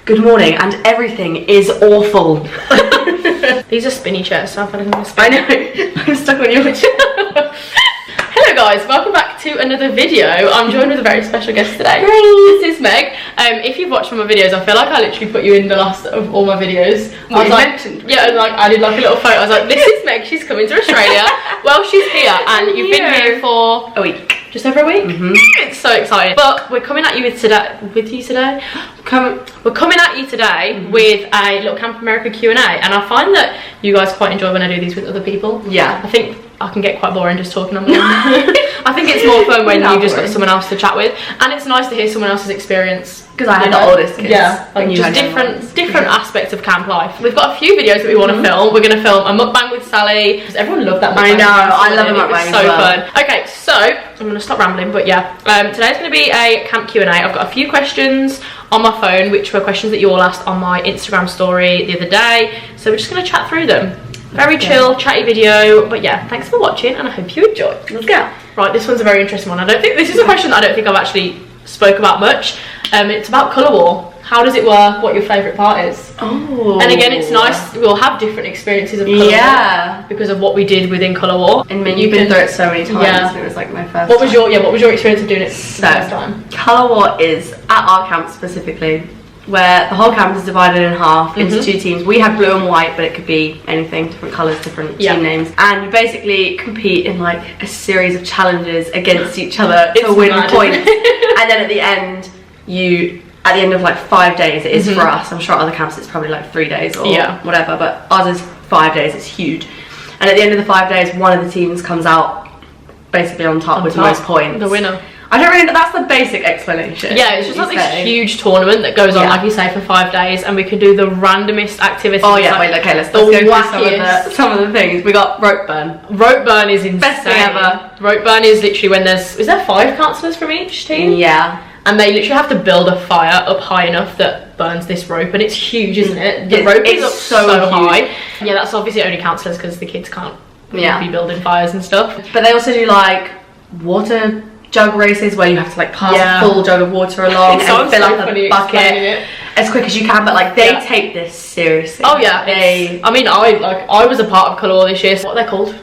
good morning, and everything is awful. These are spinny chairs, so I know. I'm stuck on your chair. Hello guys, welcome back to another video. I'm joined with a very special guest today. This is Meg. If you've watched my videos, I feel like I literally put you in the last of all my videos. I was like, yeah, and like I did like a little photo. I was like, this is Meg, she's coming to Australia. Well, she's here, and you've been here for a week. Just over a week? It's so exciting. But we're coming at you with today. We're coming at you today with a little Camp America Q&A, and I find that you guys quite enjoy when I do these with other people. Yeah. I think I can get quite boring just talking on my own. I think it's more fun when you've just got someone else to chat with, and it's nice to hear someone else's experience. Because I had the oldest kids. Yeah, like just different aspects of camp life. We've got a few videos that we want to film. We're going to film a mukbang with Sally, because everyone loved that mukbang. I know, I love a mukbang as well. So fun. Okay, so I'm going to stop rambling, but yeah, today's going to be a camp Q&A. I've got a few questions on my phone, which were questions that you all asked on my Instagram story the other day. So we're just going to chat through them. Very chill, chatty video, but yeah, thanks for watching, and I hope you enjoy. Let's go. Right, this one's a very interesting one. This is a question that I don't think I've actually spoke about much. It's about colour war. How does it work? What your favourite part is? Oh. And again, it's nice. We'll have different experiences of colour war because of what we did within colour war. And you've been through it so many times. Yeah. It was like my first. What was your experience of doing it the first time? Colour war is at our camp specifically, where the whole camp is divided in half into two teams. We had blue and white, but it could be anything, different colours, different team names. And you basically compete in like a series of challenges against each other to win points. And then at the end, at the end of like 5 days, it is for us. I'm sure at other camps it's probably like 3 days or whatever, but ours is 5 days. It's huge. And at the end of the 5 days, one of the teams comes out basically on top with the most points. The winner. I don't really know, that's the basic explanation. Yeah, it's just like this huge tournament that goes on, like you say, for 5 days, and we can do the randomest activities. Oh yeah, wait, okay, let's go through some of the things. We got rope burn. Rope burn is insane. Best thing ever. Rope burn is literally when is there 5 counsellors from each team? Yeah. And they literally have to build a fire up high enough that burns this rope, and it's huge, isn't it? The rope is up so high. Yeah, that's obviously only counsellors because the kids can't be building fires and stuff. But they also do like water jug races where you have to like pass a full jug of water along and fill up a bucket as quick as you can, but like they take this seriously. Oh yeah, I was a part of colour war this year. So what are they called?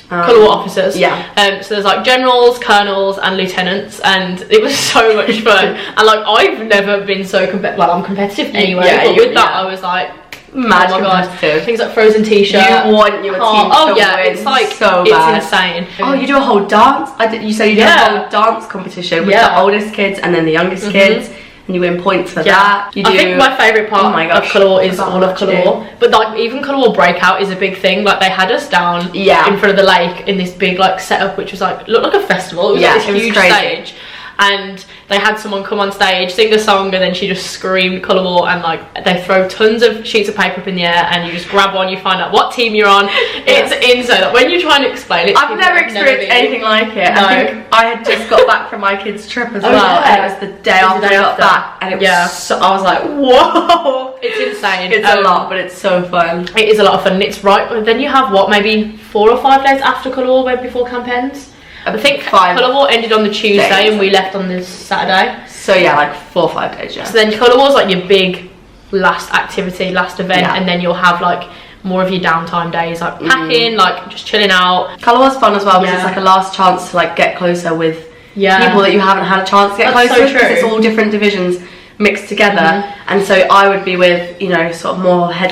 Colour war officers. Yeah. So there's like generals, colonels, and lieutenants, and it was so much fun. And like I've never been so I'm competitive anyway, but with that I was like, mad competitive. Things like frozen t-shirt. You want your team to win. It's like so bad. It's insane. Oh, you do a whole dance. You say you do a whole dance competition with the oldest kids and then the youngest kids, and you win points for that. I think my favourite part of colour war is all of colour war, but like even colour war breakout is a big thing. Like they had us down in front of the lake in this big like setup, which was like looked like a festival. It was like this huge stage. And they had someone come on stage, sing a song, and then she just screamed colour war, and like they throw tons of sheets of paper up in the air, and you just grab one, you find out what team you're on. It's insane. Like, when you're trying to explain it, I've never experienced anything like it. No. I think I had just got back from my kids' trip as well, and it was the day after I got back, and it was so, I was like, whoa, it's insane. It's a lot, but it's so fun. It is a lot of fun, and it's right. Then you have maybe 4 or 5 days after colour war, maybe before camp ends. I think colour war ended on the Tuesday and we left on the Saturday. So yeah, like 4 or 5 days, So then colour war's like your big last activity, last event, and then you'll have like more of your downtime days, like packing, like just chilling out. Colour war's fun as well because it's like a last chance to like get closer with people that you haven't had a chance to get closer with, because it's all different divisions mixed together, and so I would be with sort of more not head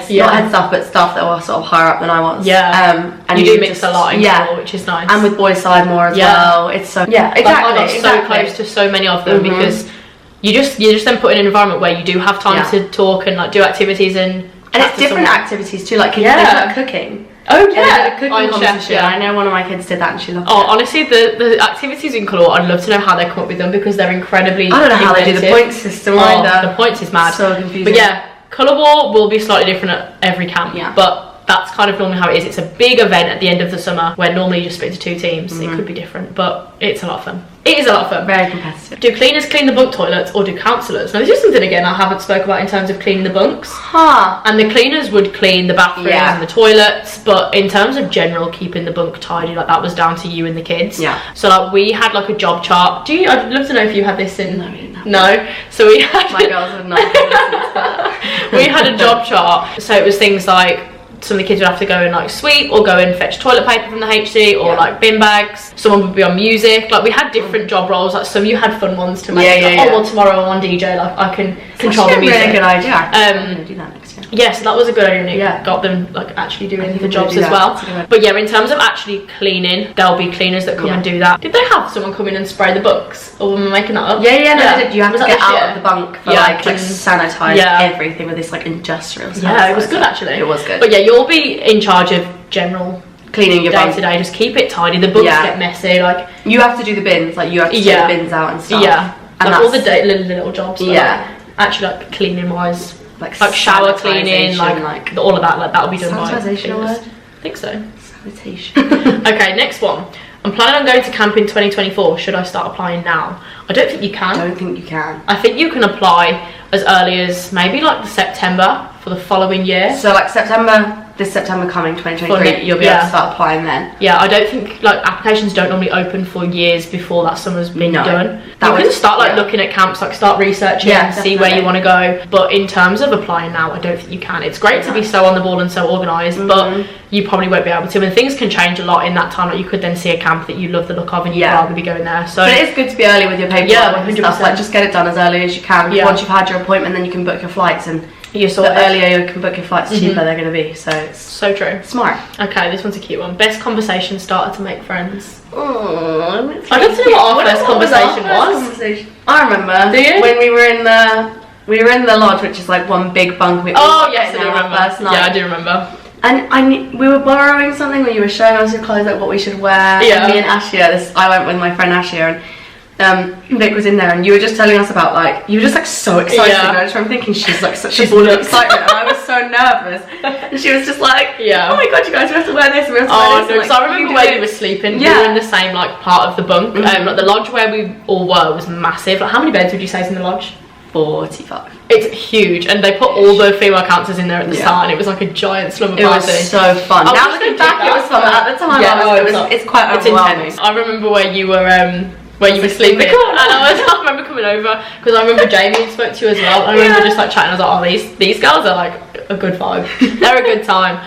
stuff, but stuff that were sort of higher up than I was. And you do mix a lot in school, which is nice, and with boys side more as well. It's so exactly. I got so close to so many of them because you just then put in an environment where you do have time to talk and like do activities and it's different activities too. Like kids like cooking. Oh yeah, a cooking competition. I know one of my kids did that and she loved it. Honestly, the activities in colour, I'd love to know how they come up with them because they're incredibly. I don't know how they do the point system either. The points is mad. So confusing. But yeah, colour war will be slightly different at every camp. Yeah. But that's kind of normally how it is. It's a big event at the end of the summer where normally you just split into 2 teams. It could be different, but it's a lot of fun. It is a lot of fun. Very competitive. Do cleaners clean the bunk toilets or do counsellors? Now this is something again I haven't spoke about in terms of cleaning the bunks. And the cleaners would clean the bathrooms and the toilets, but in terms of general keeping the bunk tidy, like that was down to you and the kids. So like we had like a job chart. I'd love to know if you had this in. No, we didn't have No. So we had my girls would not listen to that. We had a job chart, so it was things like some of the kids would have to go and like sweep or go and fetch toilet paper from the HC or like bin bags. Someone would be on music. Like we had different job roles. Like some you had fun ones to make. Oh well, tomorrow I'm on DJ. Like I can control the music. Really good idea. I'm gonna do that next year. Yes, that was a good idea. Yeah, got them like actually doing the jobs as well. But yeah, in terms of actually cleaning, there'll be cleaners that come and do that. Did they have someone come in and spray the books, or were we making that up? Yeah, no, they did. You have to get out of the bunk for like sanitize everything with this like industrial sanitizer. Yeah, it was good actually. It was good. But yeah, you'll be in charge of general cleaning your day to day. Just keep it tidy. The books get messy. Like you have to do the bins. Like you have to take the bins out and stuff. Yeah, and like all the little jobs. Yeah, actually like cleaning wise. Like shower cleaning, like all of that, like that'll be done by cleaners. I think so. Sanitation. Okay, next one. I'm planning on going to camp in 2024. Should I start applying now? I don't think you can. I don't think you can. I think you can apply as early as maybe like September for the following year. So like this September coming 2023, you'll be able to start applying then. Yeah, I don't think like applications don't normally open for years before that summer's been done. You can start like looking at camps, like start researching and see where you want to go. But in terms of applying now, I don't think you can. It's great to be so on the ball and so organised, but you probably won't be able to. And things can change a lot in that time. Like you could then see a camp that you love the look of and you'd rather be going there. So but it is good to be early with your paperwork and stuff. Like just get it done as early as you can. Once you've had your appointment, then you can book your flights, and the earlier you can book your flights, the cheaper they're going to be. So it's so true. Smart. Okay, this one's a cute one. Best conversation starter to make friends. Oh, I don't know what our first conversation was. I remember. Do you? When we were in the lodge, which is like one big bunk. Yes, I do remember. First night. Yeah, I do remember. And we were borrowing something when you were showing us your clothes, like what we should wear. Yeah. And me and Ashia, I went with my friend Ashia, and Vic was in there, and you were just telling us about like you were just like so excited. And I just remember thinking she's like such a ball of excitement, and I was so nervous. And she was just like, oh my god, you guys have to wear this. We have to wear this. No, because I remember where you were sleeping. Yeah. We were in the same like part of the bunk. Like the lodge where we all were was massive. Like how many beds would you say is in the lodge? 45. It's huge, and they put all the female counselors in there at the start, and it was like a giant slumber party. It was so fun. Now looking back, it was fun. At the time, it's quite overwhelming. Intense. I remember where you were sleeping, and I remember coming over because I remember Jamie spoke to you as well. I remember just like chatting. I was like, oh, these girls are like a good vibe. They're a good time.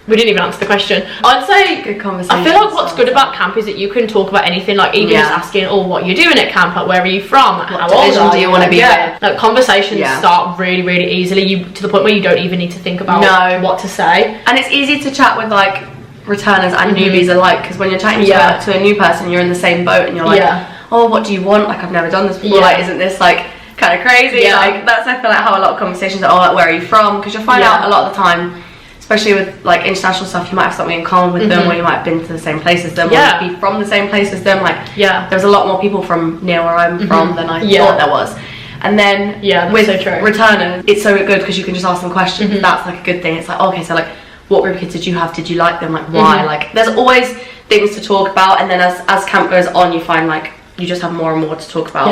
We didn't even answer the question. I'd say good conversation. I feel like what's good about camp is that you can talk about anything, like even just asking, what you're doing at camp, like where are you from, how old do you want to be with? Like conversations start really, really easily. To the point where you don't even need to think about what to say. And it's easy to chat with like returners and newbies alike, because when you're chatting to a new person, you're in the same boat, and you're like, oh, what do you want? Like I've never done this before. Like isn't this like kind of crazy? Like that's I feel like how a lot of conversations are. Like where are you from? Because you'll find out a lot of the time, especially with like international stuff, you might have something in common with them, or you might have been to the same place as them, or be from the same place as them. Like there's a lot more people from near where I'm from than I thought there was. And then with returners, it's so good because you can just ask them questions. That's like a good thing. It's like, okay, so like what group of kids did you have? Did you like them? Like why? Like there's always things to talk about, and then as camp goes on, you find like you just have more and more to talk about.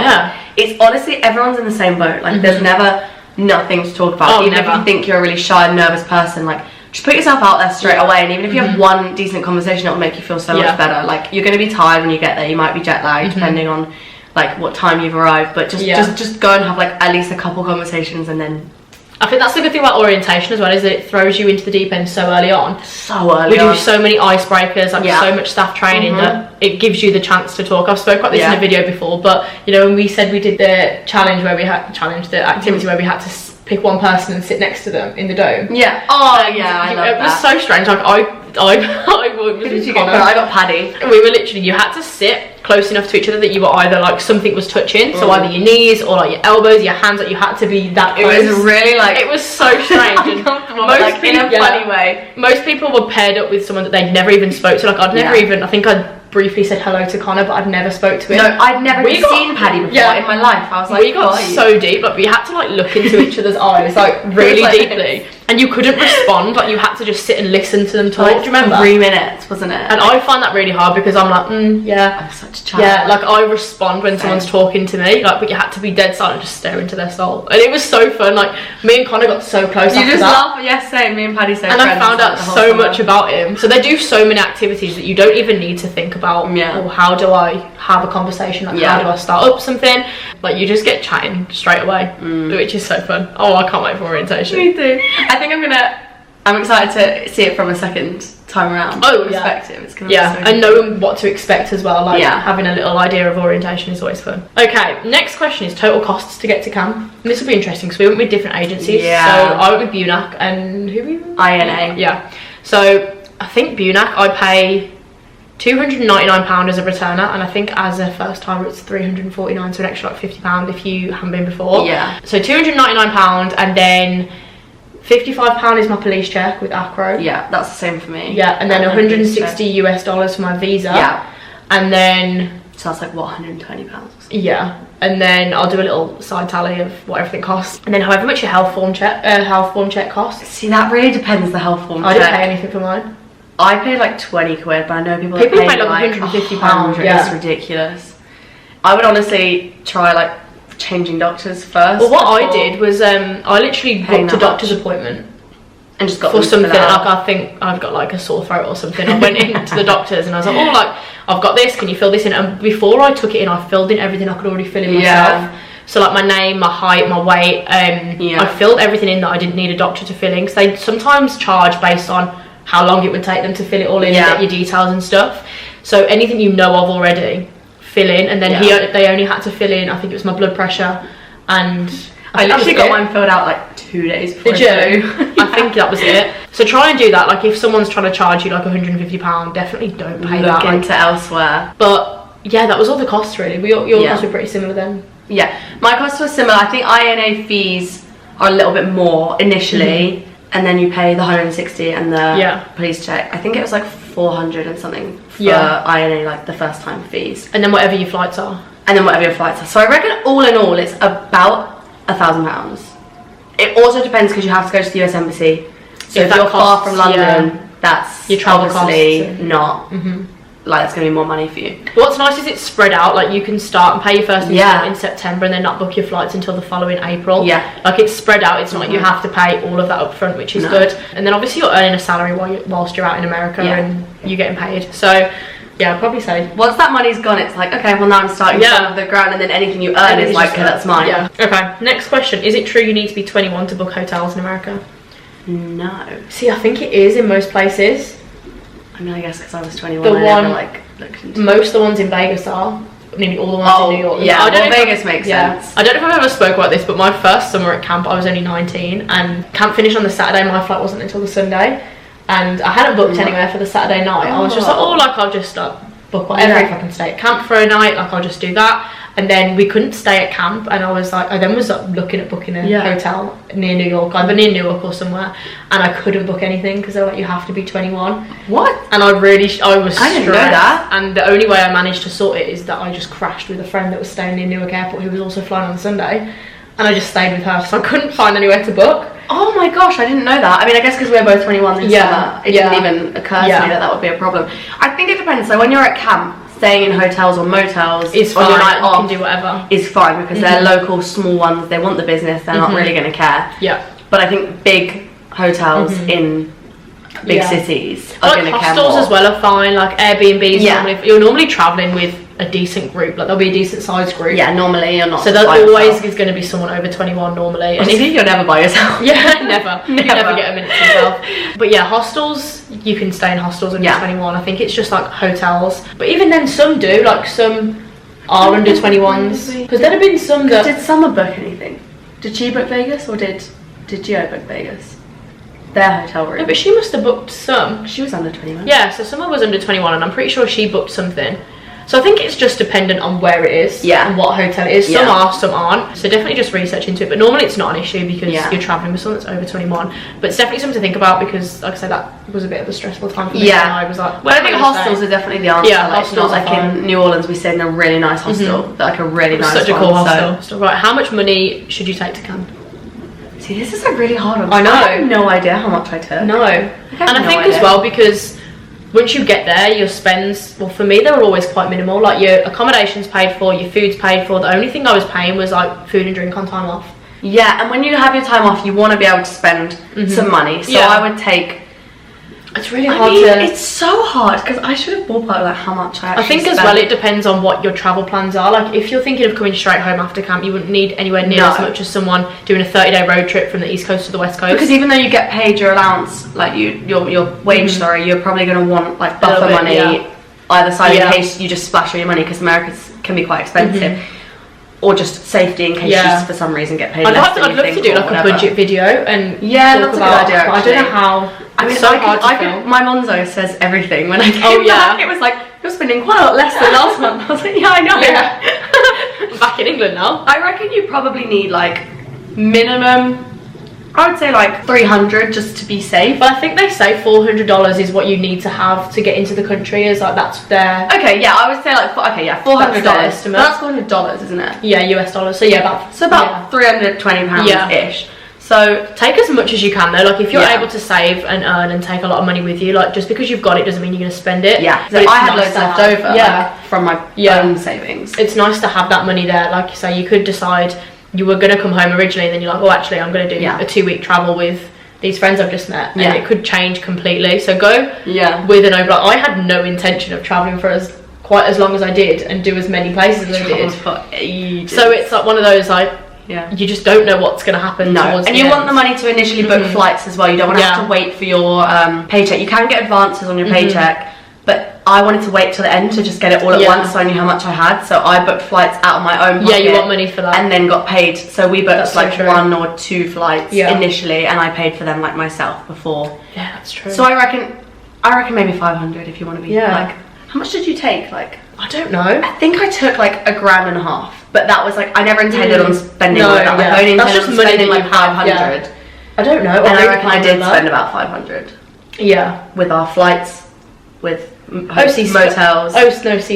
It's honestly everyone's in the same boat. Like there's never nothing to talk about. Even if you think you're a really shy and nervous person, like just put yourself out there straight away, and even if you have one decent conversation, it'll make you feel so much better. Like you're going to be tired when you get there, you might be jet lagged depending on like what time you've arrived, but just go and have like at least a couple conversations, and then I think that's the good thing about orientation as well, is that it throws you into the deep end so early on. We do so many icebreakers, like so much staff training that it gives you the chance to talk. I've spoke about this in a video before, but you know when we said we did the challenge where we had the activity where we had to pick one person and sit next to them in the dome. I love it was so strange. Like I got Paddy. We were literally, you had to sit close enough to each other that you were either like something was touching, so either your knees or like your elbows, your hands, like you had to be that close. It was really like, it was so strange and uncomfortable, like in a funny way. Most people were paired up with someone that they'd never even spoke to. Like I'd never even, I think I briefly said hello to Connor, but I'd never spoke to him. No, I'd never seen Paddy before in my life. I was like, we got so deep, like we had to like look into each other's eyes like really deeply, and you couldn't respond. Like you had to just sit and listen to them talk. Like, do you remember? 3 minutes, wasn't it? And I find that really hard because I'm like, I'm such a child. Yeah, like I respond when someone's talking to me, like, but you had to be dead silent, just stare into their soul, and it was so fun. Like me and Connor got so close. You just laugh, same. Me and Paddy so. And I found out so much about him. So they do so many activities that you don't even need to think about. Or how do I have a conversation? Like how do I start up something? Like, you just get chatting straight away, which is so fun. Oh, I can't wait for orientation. Me too. I think I'm excited to see it from a second time around perspective. It's gonna be so and knowing what to expect as well, like having a little idea of orientation is always fun. Okay, next question is total costs to get to camp. And this will be interesting because we went with different agencies. So I went with BUNAC and who we went? INA. Yeah. So I think BUNAC I pay £299 as a returner, and I think as a first timer it's £349, so an extra like £50 if you haven't been before. Yeah. So £299, and then £55 is my police check with Acro. Yeah, that's the same for me. Yeah, and then $160 for my visa. Yeah. And then so that's like what, £120? Yeah. And then I'll do a little side tally of what everything costs. And then however much your health form check costs. See, that really depends the health form check. I didn't pay anything for mine. I paid like 20 quid, but I know people pay like £150. It's ridiculous. I would honestly try like changing doctors first. Well, what I did was I literally booked a doctor's appointment and just got for something like I think I've got like a sore throat or something. I went into the doctors and I was like, oh, like I've got this, can you fill this in? And before I took it in, I filled in everything I could already fill in myself. So like my name, my height, my weight, I filled everything in that I didn't need a doctor to fill in, because they sometimes charge based on how long it would take them to fill it all in and get your details and stuff. So anything you know of already, fill in. And then they only had to fill in, I think it was my blood pressure, and I literally got mine filled out like 2 days before. Did you? I think that was it. So try and do that. Like if someone's trying to charge you like £150, definitely don't pay that. Look into elsewhere. But yeah, that was all the costs really. Your costs were pretty similar then. Yeah, my costs were similar. I think INA fees are a little bit more initially, and then you pay the 160 and the police check. I think it was like 400 and something for INA, like the first time fees. And then whatever your flights are. So I reckon all in all it's about £1,000. It also depends because you have to go to the US Embassy. So if you're far from London, that's your travel obviously costs. Not like it's going to be more money for you. But what's nice is it's spread out. Like you can start and pay your first installment in September and then not book your flights until the following April. Yeah. Like it's spread out. It's not like you have to pay all of that up front, which is good. And then obviously you're earning a salary whilst you're out in America and you're getting paid. So yeah, I'd probably say once that money's gone, it's like, okay, well now I'm starting from the ground, and then anything you earn is like, okay, that's mine. Yeah. Okay, next question. Is it true you need to be 21 to book hotels in America? No. See, I think it is in most places. I mean, I guess because I was 21, I never like looked into most of the ones in Vegas are. Nearly all the ones in New York. Yeah, Vegas makes sense. I don't know if I've ever spoke about this, but my first summer at camp, I was only 19, and camp finished on the Saturday. My flight wasn't until the Sunday, and I hadn't booked anywhere for the Saturday night. I was just like, I'll just book whatever if I can stay at camp for a night. Like, I'll just do that. And then we couldn't stay at camp, and I then was looking at booking a hotel near New York, either near Newark or somewhere, and I couldn't book anything because they're like, you have to be 21. What? And I was stressed. Didn't know that. And the only way I managed to sort it is that I just crashed with a friend that was staying near Newark Airport who was also flying on Sunday, and I just stayed with her, so I couldn't find anywhere to book. Oh my gosh, I didn't know that. I mean, I guess because we were both 21 this summer, it didn't even occur to me that would be a problem. I think it depends. So when you're at camp, staying in hotels or motels is fine. You can do whatever. Is fine because they're local, small ones. They want the business. They're not really going to care. Yeah. But I think big hotels in big cities are going to care more. Hostels as well are fine. Like Airbnbs. Normally, you're normally traveling with a decent group. Like there'll be a decent sized group. Yeah, normally you're not. So there always is going to be someone over 21 normally. And if you're never by yourself. Yeah, never. You never get a minute to yourself. But yeah, hostels. You can stay in hostels under 21. I think it's just like hotels. But even then, some do. Like some are under 21s. Because there have been some that. Did Summer book anything? Did she book Vegas or did Gio book Vegas? Their hotel room. No, but she must have booked some. She was under 21. Yeah, so Summer was under 21, and I'm pretty sure she booked something. So I think it's just dependent on where it is and what hotel it is. Some are, some aren't. So definitely just research into it. But normally it's not an issue because you're travelling with someone that's over 21. But it's definitely something to think about because, like I said, that was a bit of a stressful time for me. And I was like, well, I think hostels are definitely the answer. Yeah, like, not like in New Orleans, we stayed in a really nice hostel. Like a really nice such a cool hostel. So, right, how much money should you take to camp? See, this is a really hard one. I know. I have no idea how much I took. No. And I think as well because once you get there, your spends, well for me they were always quite minimal. Like your accommodation's paid for, your food's paid for. The only thing I was paying was like food and drink on time off. Yeah, and when you have your time off, you want to be able to spend some money. So I would take It's really hard it's so hard because I should have ballparked like how much I think as well it depends on what your travel plans are. Like if you're thinking of coming straight home after camp, you wouldn't need anywhere near as much as someone doing a 30-day road trip from the east coast to the west coast. Because even though you get paid your allowance, like your wage, sorry, you're probably going to want like buffer money either side in case you just splash all your money, because Americans can be quite expensive. Or just safety in case you for some reason get paid less. I'd love to do like a budget video and that's a good idea. I don't know how. I mean, I could. My Monzo says everything when I came back. It was like, you're spending quite a lot less than last month. I was like, yeah, I know. Yeah. I'm back in England now. I reckon you probably need like minimum, I would say like 300 just to be safe. But I think they say $400 is what you need to have to get into the country. Is like that's their. Okay, yeah, I would say like $400 estimate. That's $400, isn't it? Yeah, US dollars. So yeah, about £320 ish. So take as much as you can though. Like if you're able to save and earn and take a lot of money with you, like just because you've got it doesn't mean you're going to spend it. Yeah, so I had loads left over. Yeah, like, from my own savings. It's nice to have that money there. Like you say, you could decide you were going to come home originally, and then you're like, oh, actually, I'm going to do a 2-week travel with these friends I've just met, and it could change completely. So go with an overall. I had no intention of traveling for quite as long as I did and do as many places as I did. For ages. So it's like one of those like. Yeah. You just don't know what's going to happen. And you want the money to initially book flights as well. You don't want to have to wait for your paycheck. You can get advances on your paycheck, but I wanted to wait till the end to just get it all at once, so I knew how much I had. So I booked flights out of my own pocket. Yeah, you want money for that. And then got paid. So we booked like 1 or 2 flights initially, and I paid for them like myself before. Yeah, that's true. So I reckon maybe 500 if you want to be like. How much did you take? Like, I don't know. I think I took like $1.5 grand. But that was like, I never intended on spending like that. Like, I only intended on spending like 500. I don't know. And I reckon I did spend about 500. Yeah. With our flights, with motels.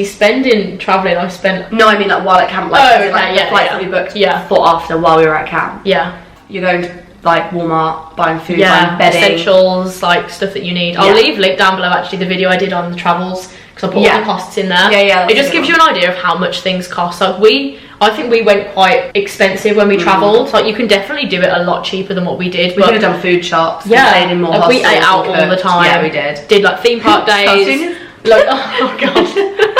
Spending, travelling, I spent... No, I mean like while at camp. Like, the flights that we booked for after while we were at camp. Yeah. You're going to like Walmart, buying food, buying bedding. Essentials, like stuff that you need. I'll leave link down below actually the video I did on the travels, because I put all the costs in there. It just gives you an idea of how much things cost. Like I think we went quite expensive when we travelled. Like you can definitely do it a lot cheaper than what we did. We could have done food shops. Yeah, stayed in more hostels. We ate out all the time. Yeah, we did. Did like theme park days. Like, oh god.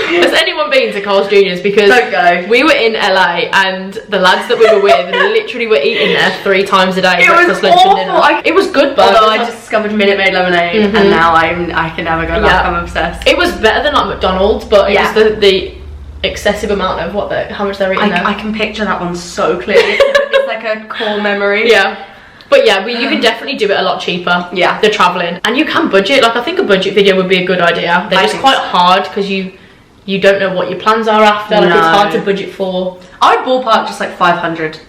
Has anyone been to Carl's Juniors? Because don't go. We were in LA and the lads that we were with literally were eating there 3 times a day. It was awful. It was good, but although I discovered Minute Maid lemonade, and now I can never go back. I'm obsessed. It was better than like McDonald's, but it was the excessive amount of how much they're eating there. I can picture that one so clearly. It's like a core memory. Yeah. But yeah, you can definitely do it a lot cheaper. Yeah. The travelling. And you can budget. Like I think a budget video would be a good idea. They're just quite hard because you don't know what your plans are after. Like it's hard to budget for. I would ballpark just like 500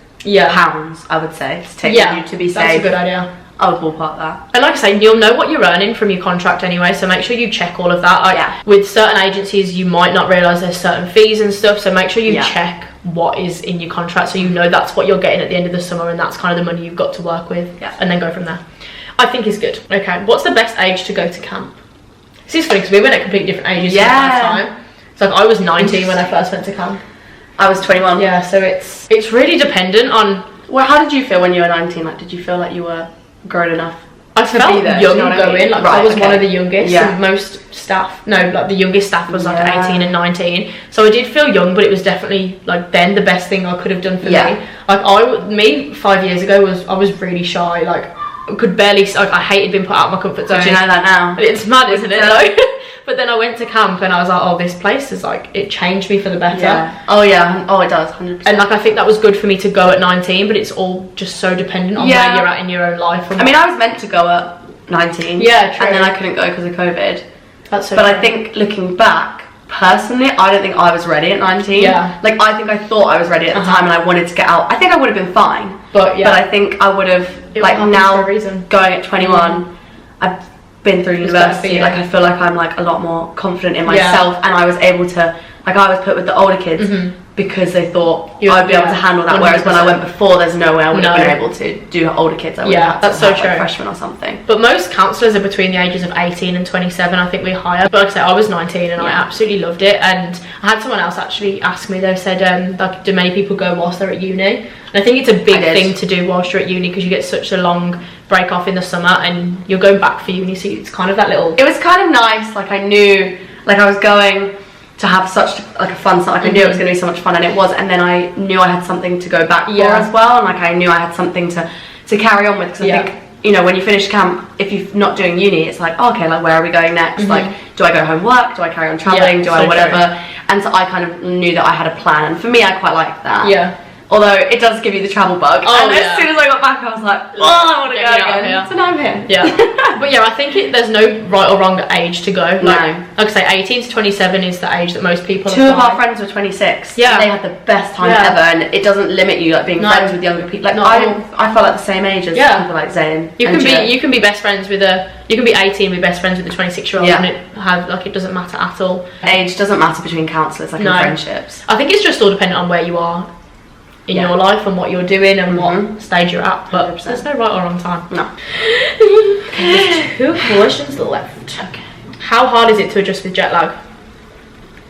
pounds, I would say, to take you to be safe. That's a good idea. I would ballpark that. And like I say, you'll know what you're earning from your contract anyway, so make sure you check all of that. Like, with certain agencies, you might not realise there's certain fees and stuff, so make sure you check what is in your contract so you know that's what you're getting at the end of the summer and that's kind of the money you've got to work with, and then go from there. I think is good. Okay, what's the best age to go to camp? This is funny because we went at completely different ages the first time. So like I was 19 when I first went to camp. I was 21. Yeah, so it's really dependent on... Well, how did you feel when you were 19? Like, did you feel like you were grown enough? I felt young going, like I was one of the youngest, and most staff, like the youngest staff was like 18 and 19, so I did feel young, but it was definitely like then the best thing I could have done for me. Like 5 years ago I was really shy, like I could barely, like I hated being put out of my comfort zone. Do you know that now? It's mad, isn't it though? But then I went to camp and I was like, oh, this place is like, it changed me for the better. Yeah. Oh yeah, oh it does, 100%. And like I think that was good for me to go at 19, but it's all just so dependent on where you're at in your own life. I mean, I was meant to go at 19. Yeah, true. And then I couldn't go because of COVID. That's so But true. I think looking back, personally, I don't think I was ready at 19. Yeah. Like I think I thought I was ready at the time and I wanted to get out. I think I would have been fine. But I think I would have, like now going at 21, I've been through university, like I feel like I'm like a lot more confident in myself, and I was able to, like I was put with the older kids because they thought I'd be able to handle that, 100%. Whereas when I went before, there's no way I would have been able to do older kids. I would have had to have like freshmen or something. But most counsellors are between the ages of 18 and 27. I think we hire. But like I said, I was 19 and I absolutely loved it. And I had someone else actually ask me, they said, like, do many people go whilst they're at uni? And I think it's a big thing to do whilst you're at uni because you get such a long break off in the summer and you're going back for uni, so it's kind of that little... It was kind of nice, like I knew, like I was going to have such like a fun start, like I knew it was going to be so much fun, and it was, and then I knew I had something to go back for as well, and like I knew I had something to carry on with, because I think, you know, when you finish camp, if you're not doing uni, it's like, oh, okay, like where are we going next? Like, do I go home work? Do I carry on traveling? Do I whatever? And so I kind of knew that I had a plan, and for me, I quite liked that. Yeah. Although it does give you the travel bug. Oh, and as soon as I got back, I was like, oh, I want to go again. So now I'm here. Yeah. But yeah, I think there's no right or wrong age to go. Like, like I say, 18 to 27 is the age that most people Two of our friends were 26. Yeah. And they had the best time ever, and it doesn't limit you, like being friends with younger people. Like I felt like the same age as people like Zayn. You can be best friends with you can be 18 and be best friends with a 26-year-old, and it doesn't matter at all. Age doesn't matter between counsellors, like in friendships. I think it's just all dependent on where you are in your life and what you're doing and what stage you're at, but 100%. There's no right or wrong time. No. Okay, 2 questions left. Okay. How hard is it to adjust with jet lag?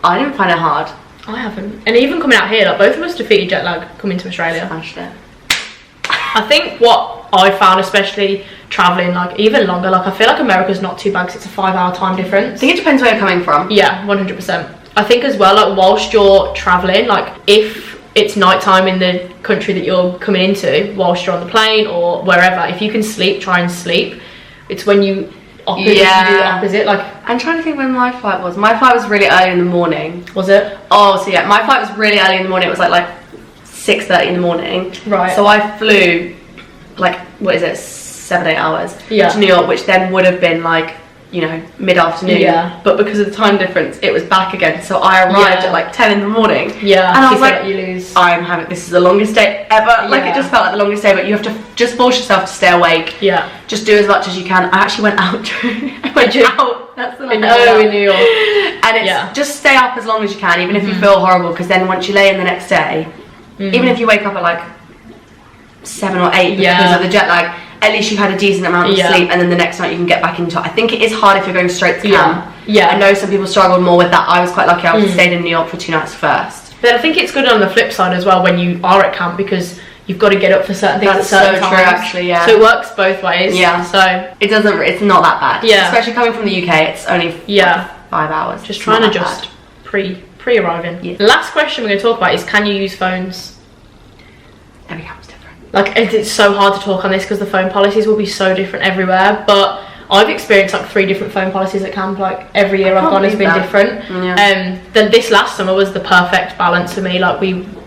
I didn't find it hard. I haven't. And even coming out here, like both of us defeated jet lag coming to Australia. Smashed it. I think what I found, especially travelling like even longer, like I feel like America's not too bad because it's a 5-hour time difference. I think it depends where you're coming from. Yeah, 100%. I think as well, like whilst you're travelling, like if it's night time in the country that you're coming into whilst you're on the plane or wherever, if you can sleep, try and sleep. It's when you do the opposite. Like, I'm trying to think when my flight was. My flight was really early in the morning. Was it? Oh, so yeah, my flight was really early in the morning. It was like 6:30 in the morning. Right. So I flew like, what is it, 7-8 hours to New York, which then would have been like, you know, mid-afternoon. Yeah. But because of the time difference, it was back again. So I arrived at like 10 in the morning. Yeah. And I was like, you lose. this is the longest day ever. Like, it just felt like the longest day, but you have to just force yourself to stay awake. Yeah. Just do as much as you can. I actually went out. That's the in New York. And it's just stay up as long as you can, even if you feel horrible, because then once you lay in the next day, even if you wake up at like 7 or 8 because of the jet lag, at least you've had a decent amount of sleep, and then the next night you can get back into it. I think it is hard if you're going straight to camp. Yeah. I know some people struggled more with that. I was quite lucky. I stayed in New York for 2 nights first. But I think it's good on the flip side as well when you are at camp, because you've got to get up for certain things at certain times. True, actually, yeah. So it works both ways. Yeah. So it's not that bad. Yeah. Especially coming from the UK, it's only 5 hours. Just try and adjust pre-arriving. Yeah. The last question we're going to talk about is, can you use phones? Every camp's different. Like, it's so hard to talk on this because the phone policies will be so different everywhere, but I've experienced like 3 different phone policies at camp. Like every year I've gone has been different. Then this last summer was the perfect balance for me. Like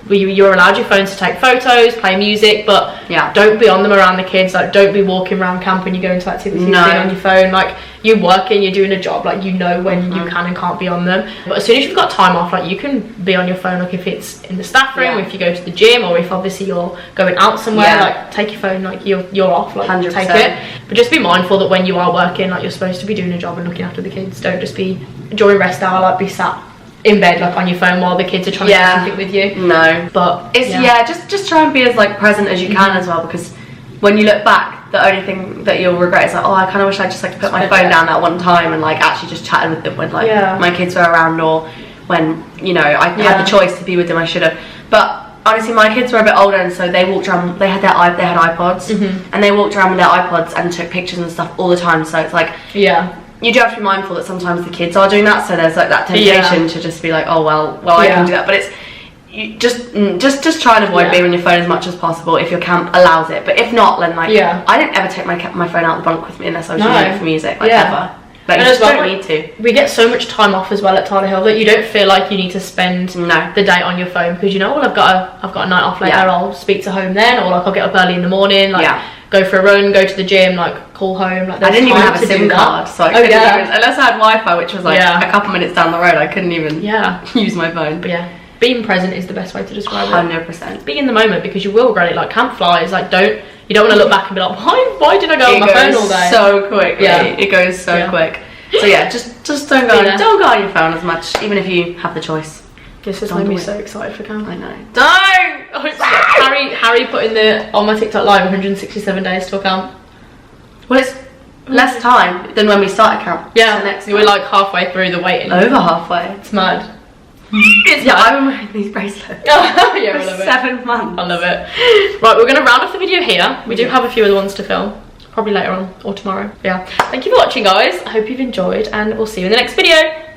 you're allowed your phones to take photos, play music, but don't be on them around the kids. Like, don't be walking around camp when you go into activities being on your phone. Like, you're working, you're doing a job, like, you know when you can and can't be on them. But as soon as you've got time off, like, you can be on your phone. Like, if it's in the staff room, if you go to the gym, or if obviously you're going out somewhere, like, take your phone, like, you're off, like, 100%. Take it. But just be mindful that when you are working, like, you're supposed to be doing a job and looking after the kids. Don't just be during rest hour, like, be sat in bed, like, on your phone while the kids are trying to do something with you. No, but it's just try and be as like present as you can as well, because when you look back, the only thing that you'll regret is like, oh, I kind of wish I just like put my phone down that one time and like actually just chatted with them when like my kids were around, or when, you know, I had the choice to be with them, I should have. But honestly, my kids were a bit older, and so they walked around. They had iPods, and they walked around with their iPods and took pictures and stuff all the time. So it's like you do have to be mindful that sometimes the kids are doing that, so there's like that temptation to just be like, oh well I can do that. But it's you just try and avoid being on your phone as much as possible if your camp allows it. But if not, then like I didn't ever take my phone out the bunk with me unless I was using it for music, like ever. Like, you just don't need to. We get so much time off as well at Tyler Hill that you don't feel like you need to spend the day on your phone, because you know, well, I've got a night off later, I'll speak to home then, or like I'll get up early in the morning, like go for a run, go to the gym, like call home. Like, I didn't even have a SIM card, so I couldn't even, unless I had Wi-Fi, which was like a couple minutes down the road, I couldn't even use my phone. But being present is the best way to describe it. 100%. Be in the moment, because you will regret it. Like camp flies, like you don't want to look back and be like, why did I go on my phone all day? So quick. It goes so quick. So just don't go on your phone as much, even if you have the choice. This has made me so excited for camp. I know. Don't! Harry put on my TikTok live 167 days till camp. Well, it's less time than when we started camp. Yeah, so we're like halfway through the waiting. Over halfway. It's mad. I've been wearing these bracelets for 7 months. I love it. Right, we're going to round off the video here. We do have a few other ones to film. probably later on or tomorrow. Yeah, thank you for watching, guys. I hope you've enjoyed, and we'll see you in the next video.